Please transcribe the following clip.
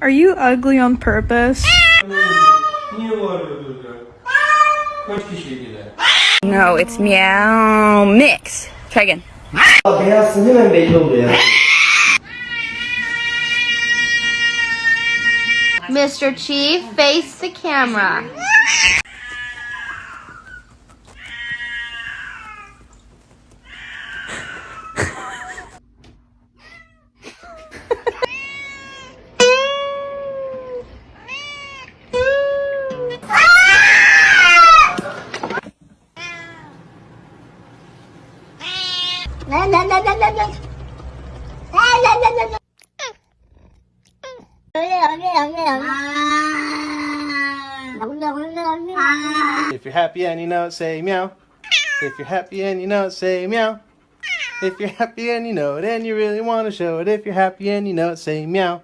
Are you ugly on purpose? No, it's meow mix. Try again. Beyazsın hemen belli oluyor ya. Mr. Chief, face the camera. If you're happy and you know it, say meow. If you're happy and you know it, say meow. If you're happy and you know it and you really want to show it, if you're happy and you know it, say meow.